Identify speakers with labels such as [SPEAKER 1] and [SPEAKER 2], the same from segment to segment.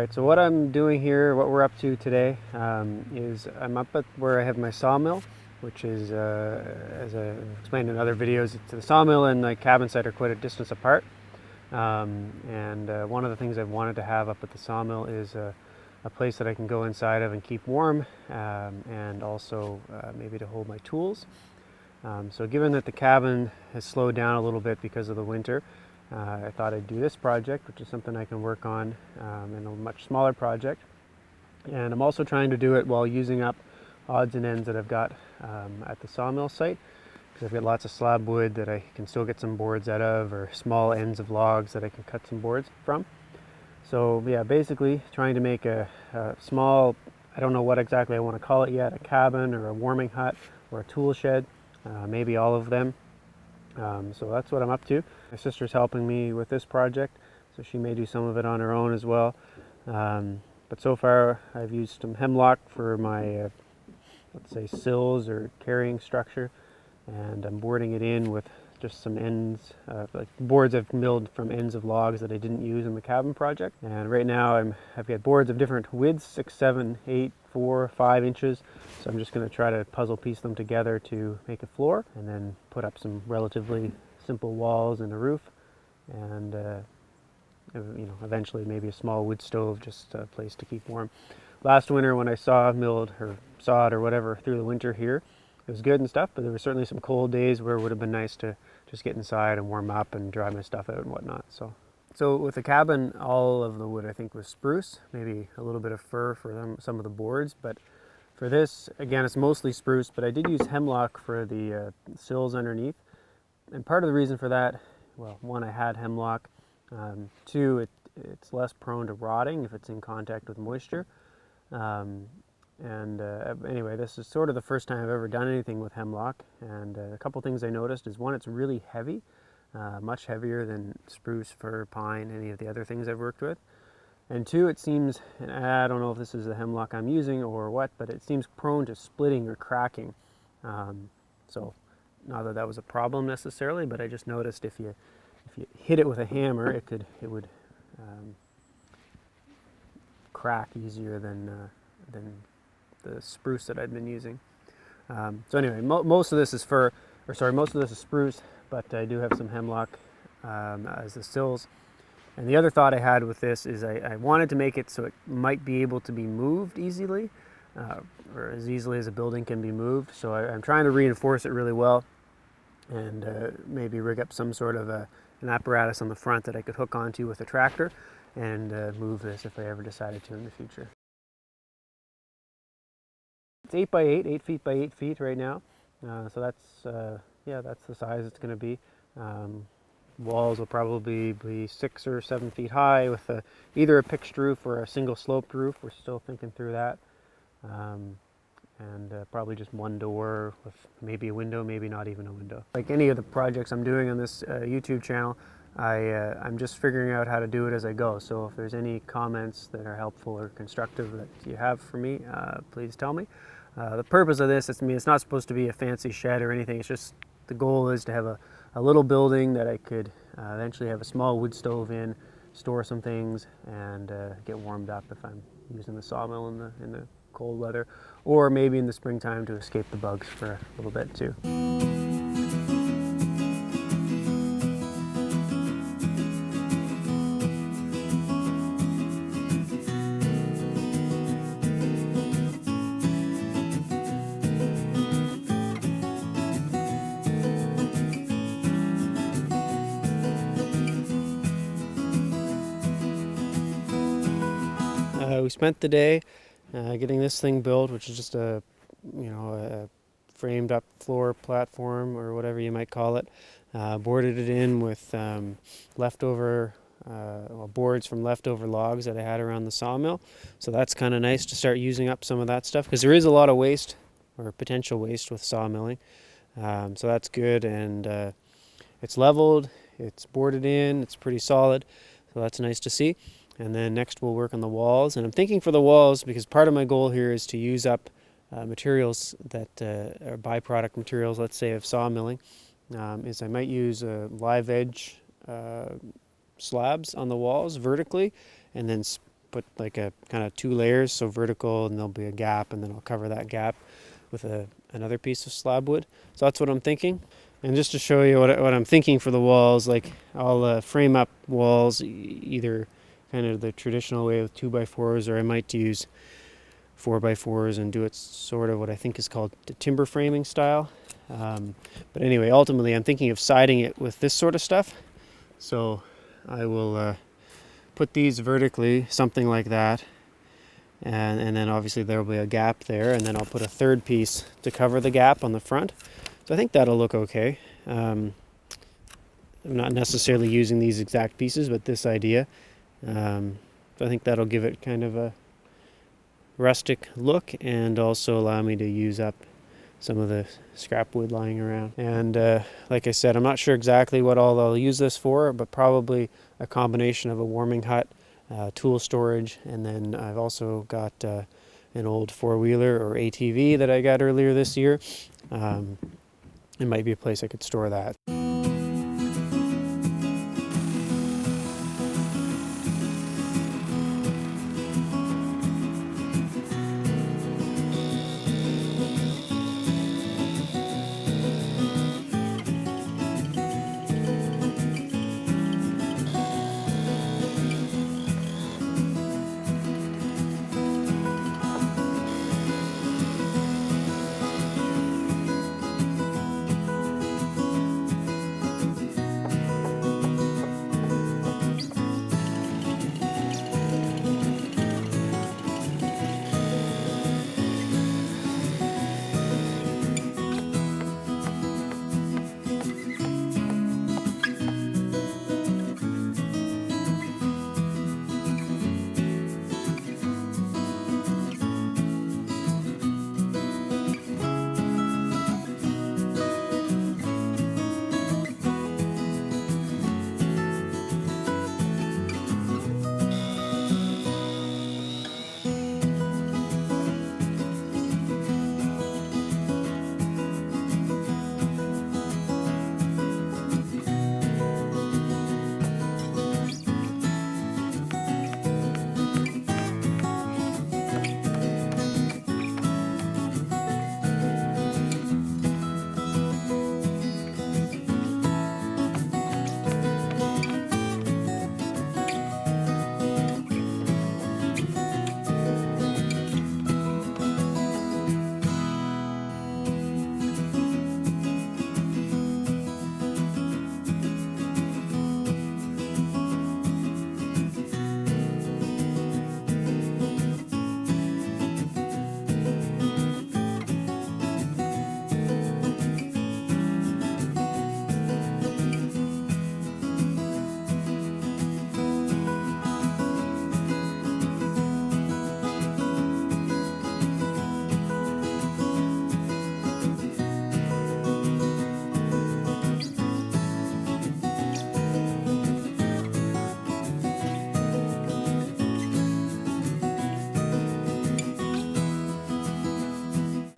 [SPEAKER 1] Alright, so what I'm doing here, what we're up to today, is I'm up at where I have my sawmill, which is, as I explained in other videos, the sawmill and the cabin site are quite a distance apart. One of the things I've wanted to have up at the sawmill is a place that I can go inside of and keep warm, and also maybe to hold my tools. So given that the cabin has slowed down a little bit because of the winter, I thought I'd do this project, which is something I can work on in a much smaller project. And I'm also trying to do it while using up odds and ends that I've got at the sawmill site, because I've got lots of slab wood that I can still get some boards out of, or small ends of logs that I can cut some boards from. So yeah, basically trying to make a small, I don't know what exactly I want to call it yet, a cabin or a warming hut or a tool shed, maybe all of them. So that's what I'm up to. My sister's helping me with this project, so she may do some of it on her own as well. But so far I've used some hemlock for my, let's say, sills or carrying structure, and I'm boarding it in with just some ends, like boards I've milled from ends of logs that I didn't use in the cabin project. And right now I've got boards of different widths, 6, 7, 8, 4, 5 inches. So I'm just going to try to puzzle piece them together to make a floor, and then put up some relatively simple walls and a roof, and eventually maybe a small wood stove, just a place to keep warm. Last winter when I milled or sawed or whatever through the winter here, it was good and stuff, but there were certainly some cold days where it would have been nice to just get inside and warm up and dry my stuff out and whatnot. So with the cabin, all of the wood I think was spruce, maybe a little bit of fir for some of the boards, but for this, again, it's mostly spruce, but I did use hemlock for the sills underneath. And part of the reason for that, well, one, I had hemlock. Two, it's less prone to rotting if it's in contact with moisture. Anyway, this is sort of the first time I've ever done anything with hemlock, and a couple things I noticed is, one, it's really heavy, much heavier than spruce, fir, pine, any of the other things I've worked with. And two, it seems, and I don't know if this is the hemlock I'm using or what, but it seems prone to splitting or cracking. So not that that was a problem necessarily, but I just noticed if you hit it with a hammer, it would crack easier than the spruce that I'd been using. So anyway, most of this is most of this is spruce, but I do have some hemlock as the sills. And the other thought I had with this is I wanted to make it so it might be able to be moved easily, or as easily as a building can be moved. So I'm trying to reinforce it really well, and maybe rig up some sort of an apparatus on the front that I could hook onto with a tractor and move this if I ever decided to in the future. It's 8 by 8, 8 feet by 8 feet right now. So that's the size it's going to be. Walls will probably be 6 or 7 feet high with either a pitched roof or a single sloped roof. We're still thinking through that. Probably just one door with maybe a window, maybe not even a window. Like any of the projects I'm doing on this YouTube channel, I'm just figuring out how to do it as I go. So if there's any comments that are helpful or constructive that you have for me, please tell me. The purpose of this, it's not supposed to be a fancy shed or anything. It's just, the goal is to have a little building that I could eventually have a small wood stove in, store some things, and get warmed up if I'm using the sawmill in the cold weather, or maybe in the springtime to escape the bugs for a little bit too. We spent the day getting this thing built, which is just a framed up floor platform or whatever you might call it. Boarded it in with leftover boards from leftover logs that I had around the sawmill. So that's kind of nice to start using up some of that stuff, because there is a lot of waste or potential waste with sawmilling. So that's good, and it's leveled, it's boarded in, it's pretty solid. So that's nice to see. And then next we'll work on the walls. And I'm thinking for the walls, because part of my goal here is to use up materials that are byproduct materials, let's say, of sawmilling, is I might use live edge slabs on the walls vertically, and then put like a kind of 2 layers, so vertical, and there'll be a gap, and then I'll cover that gap with another piece of slab wood. So that's what I'm thinking. And just to show you what I'm thinking for the walls, like I'll frame up walls either kind of the traditional way with 2x4s, or I might use 4x4s and do it sort of what I think is called the timber framing style. But anyway, ultimately I'm thinking of siding it with this sort of stuff. So I will put these vertically, something like that, and then obviously there will be a gap there, and then I'll put a third piece to cover the gap on the front. So I think that'll look okay. I'm not necessarily using these exact pieces, but this idea. So I think that'll give it kind of a rustic look and also allow me to use up some of the scrap wood lying around. And like I said, I'm not sure exactly what all I'll use this for, but probably a combination of a warming hut, tool storage, and then I've also got an old 4-wheeler or ATV that I got earlier this year. It might be a place I could store that.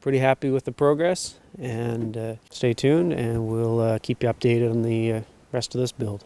[SPEAKER 1] Pretty happy with the progress, and stay tuned and we'll keep you updated on the rest of this build.